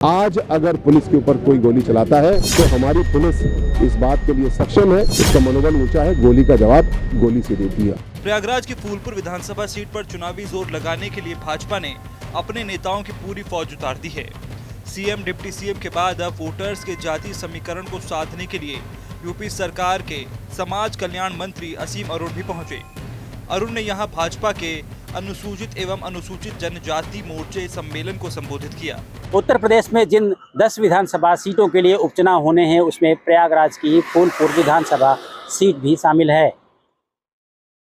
आज अगर पुलिस के ऊपर कोई गोली चलाता है तो हमारी पुलिस इस बात के लिए सक्षम है, इसका मनोबल ऊंचा है, गोली का जवाब गोली से देती है। प्रयागराज की फूलपुर विधानसभा सीट पर चुनावी जोर लगाने के लिए भाजपा ने अपने नेताओं की पूरी फौज उतार दी है। सीएम डिप्टी सीएम के बाद अब वोटर्स के जातीय समीकरण को साधने के लिए यूपी सरकार के समाज कल्याण मंत्री असीम अरुण भी पहुंचे। अरुण ने यहां भाजपा के अनुसूचित एवं अनुसूचित जनजाति मोर्चे सम्मेलन को संबोधित किया। उत्तर प्रदेश में जिन 10 विधानसभा सीटों के लिए उपचुनाव होने हैं उसमें प्रयागराज की फूलपुर विधानसभा सीट भी शामिल है।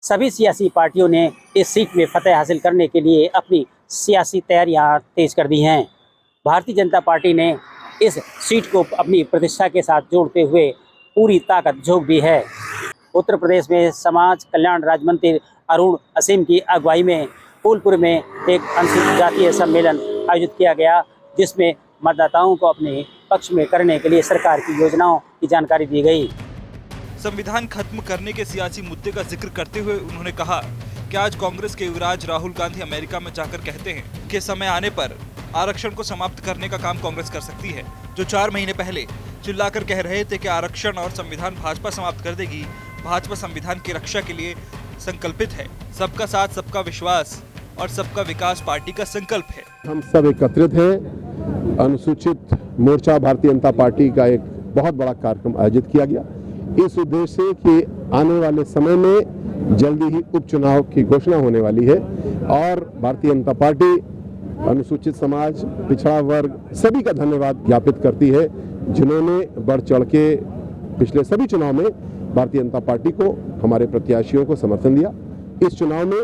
सभी सियासी पार्टियों ने इस सीट में फतेह हासिल करने के लिए अपनी सियासी तैयारियां तेज कर दी हैं। भारतीय जनता पार्टी ने इस सीट को अपनी प्रतिष्ठा के साथ जोड़ते हुए पूरी ताकत झोंक दी है। उत्तर प्रदेश में समाज कल्याण राज्य मंत्री अरुण असीम की अगुवाई में फूलपुर में एक अनुसूचित जातीय सम्मेलन आयोजित किया गया, जिसमें मतदाताओं को अपने पक्ष में करने के लिए सरकार की योजनाओं की जानकारी दी गई। संविधान खत्म करने के सियासी मुद्दे का जिक्र करते हुए उन्होंने कहा कि आज कांग्रेस के युवराज राहुल गांधी अमेरिका में जाकर कहते हैं कि समय आने पर आरक्षण को समाप्त करने का काम कांग्रेस कर सकती है। जो 4 महीने पहले चिल्लाकर कह रहे थे कि आरक्षण और संविधान भाजपा समाप्त कर देगी, भाजपा संविधान की रक्षा के लिए संकल्पित है। सबका साथ, सबका विश्वास और सबका विकास पार्टी का संकल्प है। हम सब एकत्रित हैं। अनुसूचित मोर्चा भारतीय जनता पार्टी का एक बहुत बड़ा कार्यक्रम आयोजित किया गया इस उद्देश्य से कि आने वाले समय में जल्दी ही उपचुनाव की घोषणा होने वाली है और भारतीय जनता पार्टी अनुसूचित समाज, पिछड़ा वर्ग सभी का धन्यवाद ज्ञापित करती है, जिन्होंने बढ़ चढ़ के पिछले सभी चुनाव में भारतीय जनता पार्टी को, हमारे प्रत्याशियों को समर्थन दिया। इस चुनाव में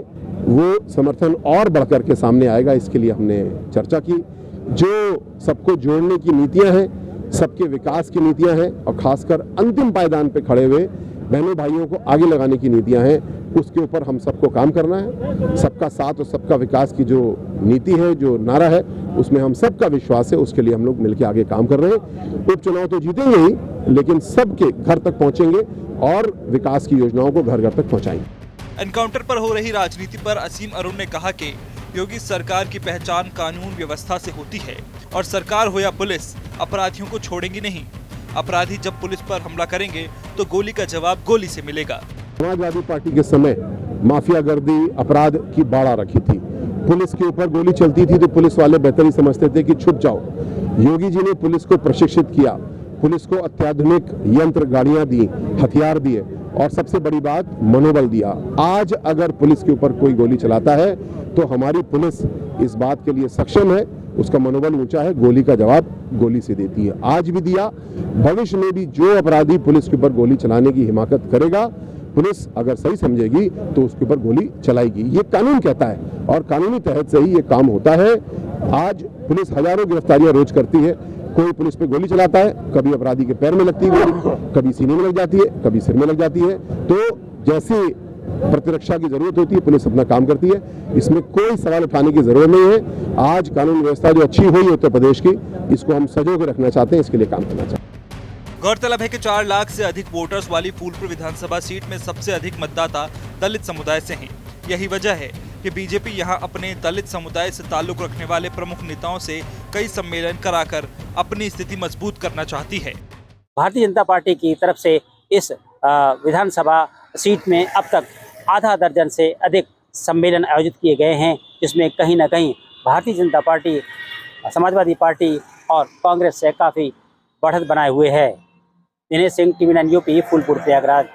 वो समर्थन और बढ़कर के सामने आएगा, इसके लिए हमने चर्चा की। जो सबको जोड़ने की नीतियां हैं, सबके विकास की नीतियां हैं और खासकर अंतिम पायदान पे खड़े हुए बहनों भाइयों को आगे लगाने की नीतियां हैं, उसके ऊपर हम सबको काम करना है। सबका साथ और सबका विकास की जो नीति है, जो नारा है, उसमें हम सबका विश्वास है, उसके लिए हम लोग मिलकर आगे काम कर रहे हैं। उपचुनाव तो जीतेंगे ही, लेकिन सबके घर तक पहुंचेंगे और विकास की योजनाओं को घर घर तक पहुंचाएंगे। एनकाउंटर पर हो रही राजनीति पर असीम अरुण ने कहा कि योगी सरकार की पहचान कानून व्यवस्था से होती है और सरकार हो या पुलिस अपराधियों को छोड़ेंगी नहीं। अपराधी जब पुलिस पर हमला करेंगे तो गोली का जवाब गोली से मिलेगा। समाजवादी पार्टी के समय माफियागर्दी, अपराध की बाड़ा रखी थी। पुलिस के ऊपर गोली चलती थी तो पुलिस वाले बेहतर ही समझते थे कि छुप जाओ। योगी जी ने पुलिस को प्रशिक्षित किया, पुलिस को अत्याधुनिक यंत्र गाड़ियां दी, हथियार दिए और सबसे बड़ी बात मनोबल दिया। आज अगर पुलिस के ऊपर कोई गोली चलाता है तो हमारी पुलिस इस बात के लिए सक्षम है, उसका मनोबल ऊंचा है, गोली का जवाब गोली से देती है। आज भी दिया, भविष्य में भी जो अपराधी पुलिस के ऊपर गोली चलाने की हिमाकत करेगा, पुलिस अगर सही समझेगी तो उसके ऊपर गोली चलाएगी। ये कानून कहता है और कानूनी तहत से ही ये काम होता है। आज पुलिस हजारों गिरफ्तारियां रोज करती है। कोई पुलिस पे गोली चलाता है, कभी अपराधी के पैर में लगती है गोली, कभी सीने में लग जाती है, कभी सिर में लग जाती है। तो जैसी प्रतिरक्षा की जरूरत होती है, पुलिस अपना काम करती है, इसमें कोई सवाल उठाने की जरूरत नहीं है। आज कानून व्यवस्था जो अच्छी हुई है उत्तर प्रदेश की, इसको हम सजो के रखना चाहते हैं, इसके लिए काम करना चाहते हैं। गौरतलब है कि 4 लाख से अधिक वोटर्स वाली फूलपुर विधानसभा सीट में सबसे अधिक मतदाता दलित समुदाय से हैं। यही वजह है कि बीजेपी यहां अपने दलित समुदाय से ताल्लुक रखने वाले प्रमुख नेताओं से कई सम्मेलन कराकर अपनी स्थिति मजबूत करना चाहती है। भारतीय जनता पार्टी की तरफ से इस विधानसभा सीट में अब तक आधा दर्जन से अधिक सम्मेलन आयोजित किए गए हैं, जिसमें कहीं ना कहीं भारतीय जनता पार्टी, समाजवादी पार्टी और कांग्रेस से काफ़ी बढ़त बनाए हुए है। Dinesh Singh, TV9 UP, Phulpur, Prayagraj.